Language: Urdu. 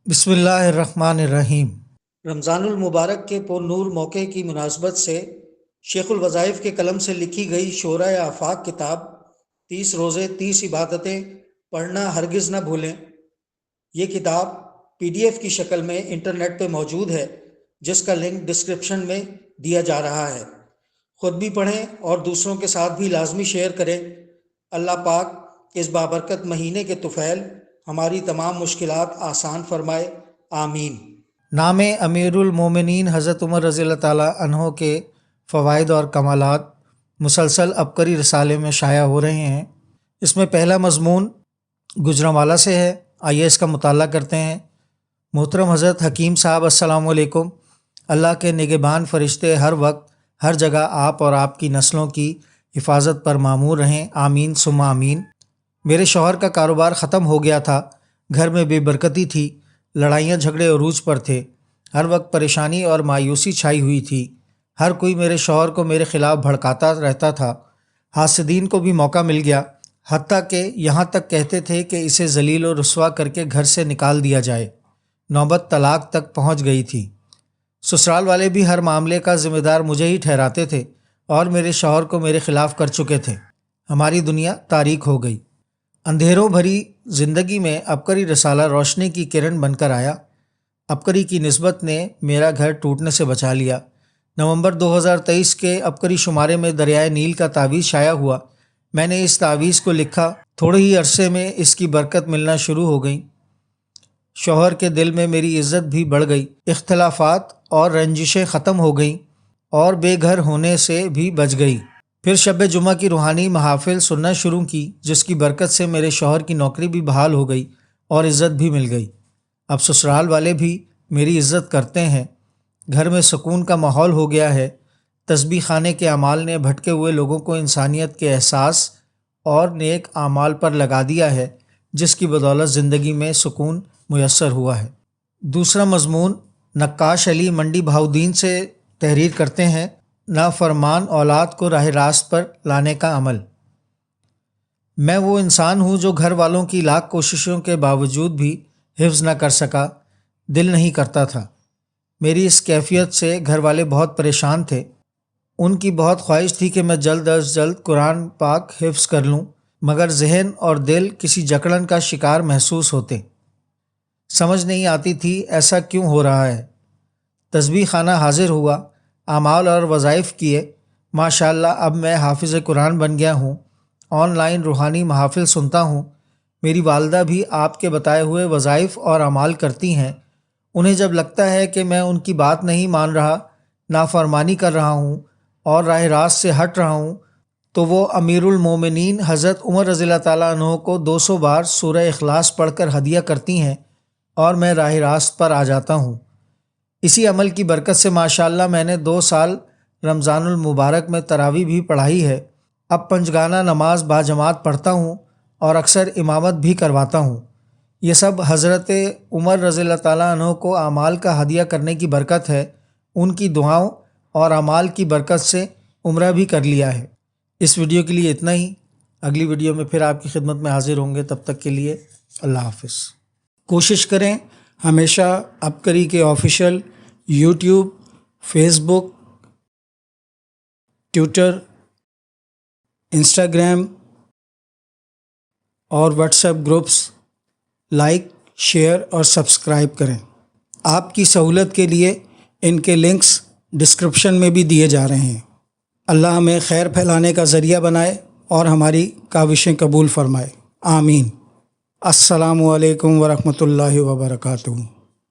بسم اللہ الرحمن الرحیم۔ رمضان المبارک کے پر نور موقع کی مناسبت سے شیخ الوظائف کے قلم سے لکھی گئی شورۂ آفاق کتاب 30 روزے 30 عبادتیں پڑھنا ہرگز نہ بھولیں۔ یہ کتاب PDF کی شکل میں انٹرنیٹ پہ موجود ہے، جس کا لنک ڈسکرپشن میں دیا جا رہا ہے۔ خود بھی پڑھیں اور دوسروں کے ساتھ بھی لازمی شیئر کریں۔ اللہ پاک اس بابرکت مہینے کے طفیل ہماری تمام مشکلات آسان فرمائے، آمین۔ نام امیر المومنین حضرت عمر رضی اللہ تعالیٰ عنہ کے فوائد اور کمالات مسلسل عبقری رسالے میں شائع ہو رہے ہیں۔ اس میں پہلا مضمون گجرانوالہ سے ہے، آئیے اس کا مطالعہ کرتے ہیں۔ محترم حضرت حکیم صاحب، السلام علیکم۔ اللہ کے نگہبان فرشتے ہر وقت ہر جگہ آپ اور آپ کی نسلوں کی حفاظت پر مامور رہیں، آمین ثم آمین۔ میرے شوہر کا کاروبار ختم ہو گیا تھا، گھر میں بے برکتی تھی، لڑائیاں جھگڑے عروج پر تھے، ہر وقت پریشانی اور مایوسی چھائی ہوئی تھی۔ ہر کوئی میرے شوہر کو میرے خلاف بھڑکاتا رہتا تھا، حاسدین کو بھی موقع مل گیا، حتیٰ کہ یہاں تک کہتے تھے کہ اسے ذلیل و رسوا کر کے گھر سے نکال دیا جائے۔ نوبت طلاق تک پہنچ گئی تھی۔ سسرال والے بھی ہر معاملے کا ذمہ دار مجھے ہی ٹھہراتے تھے اور میرے شوہر کو میرے خلاف کر چکے تھے۔ ہماری دنیا تاریک ہو گئی۔ اندھیروں بھری زندگی میں عبقری رسالہ روشنی کی کرن بن کر آیا۔ عبقری کی نسبت نے میرا گھر ٹوٹنے سے بچا لیا۔ نومبر 2023 کے عبقری شمارے میں دریائے نیل کا تعویذ شائع ہوا۔ میں نے اس تعویذ کو لکھا، تھوڑے ہی عرصے میں اس کی برکت ملنا شروع ہو گئی۔ شوہر کے دل میں میری عزت بھی بڑھ گئی، اختلافات اور رنجشیں ختم ہو گئیں اور بے گھر ہونے سے بھی بچ گئی۔ پھر شب جمعہ کی روحانی محافل سننا شروع کی، جس کی برکت سے میرے شوہر کی نوکری بھی بحال ہو گئی اور عزت بھی مل گئی۔ اب سسرال والے بھی میری عزت کرتے ہیں، گھر میں سکون کا ماحول ہو گیا ہے۔ تسبیح خانے کے اعمال نے بھٹکے ہوئے لوگوں کو انسانیت کے احساس اور نیک اعمال پر لگا دیا ہے، جس کی بدولت زندگی میں سکون میسر ہوا ہے۔ دوسرا مضمون نقاش علی منڈی بہاؤدین سے تحریر کرتے ہیں، نافرمان اولاد کو راہ راست پر لانے کا عمل۔ میں وہ انسان ہوں جو گھر والوں کی لاکھ کوششوں کے باوجود بھی حفظ نہ کر سکا، دل نہیں کرتا تھا۔ میری اس کیفیت سے گھر والے بہت پریشان تھے۔ ان کی بہت خواہش تھی کہ میں جلد از جلد قرآن پاک حفظ کر لوں، مگر ذہن اور دل کسی جکڑن کا شکار محسوس ہوتے۔ سمجھ نہیں آتی تھی ایسا کیوں ہو رہا ہے۔ تسبیح خانہ حاضر ہوا، اعمال اور وظائف کیے، ماشاءاللہ اب میں حافظ قرآن بن گیا ہوں۔ آن لائن روحانی محافل سنتا ہوں۔ میری والدہ بھی آپ کے بتائے ہوئے وظائف اور اعمال کرتی ہیں۔ انہیں جب لگتا ہے کہ میں ان کی بات نہیں مان رہا، نافرمانی کر رہا ہوں اور راہ راست سے ہٹ رہا ہوں، تو وہ امیر المومنین حضرت عمر رضی اللہ تعالیٰ عنہ کو 200 بار سورہ اخلاص پڑھ کر ہدیہ کرتی ہیں اور میں راہ راست پر آ جاتا ہوں۔ اسی عمل کی برکت سے ماشاءاللہ میں نے 2 سال رمضان المبارک میں تراویح بھی پڑھائی ہے۔ اب پنجگانہ نماز باجماعت پڑھتا ہوں اور اکثر امامت بھی کرواتا ہوں۔ یہ سب حضرت عمر رضی اللہ تعالیٰ عنہ کو اعمال کا ہدیہ کرنے کی برکت ہے۔ ان کی دعاؤں اور اعمال کی برکت سے عمرہ بھی کر لیا ہے۔ اس ویڈیو کے لیے اتنا ہی۔ اگلی ویڈیو میں پھر آپ کی خدمت میں حاضر ہوں گے، تب تک کے لیے اللہ حافظ۔ کوشش کریں ہمیشہ عبقری کے آفیشیل یوٹیوب، فیس بک، ٹویٹر، انسٹاگرام اور what's app groups like, share اور سبسکرائب کریں۔ آپ کی سہولت کے لیے ان کے لنکس ڈسکرپشن میں بھی دیے جا رہے ہیں۔ اللہ ہمیں خیر پھیلانے کا ذریعہ بنائے اور ہماری کاوشیں قبول فرمائے، آمین۔ السلام علیکم ورحمۃ اللہ وبرکاتہ۔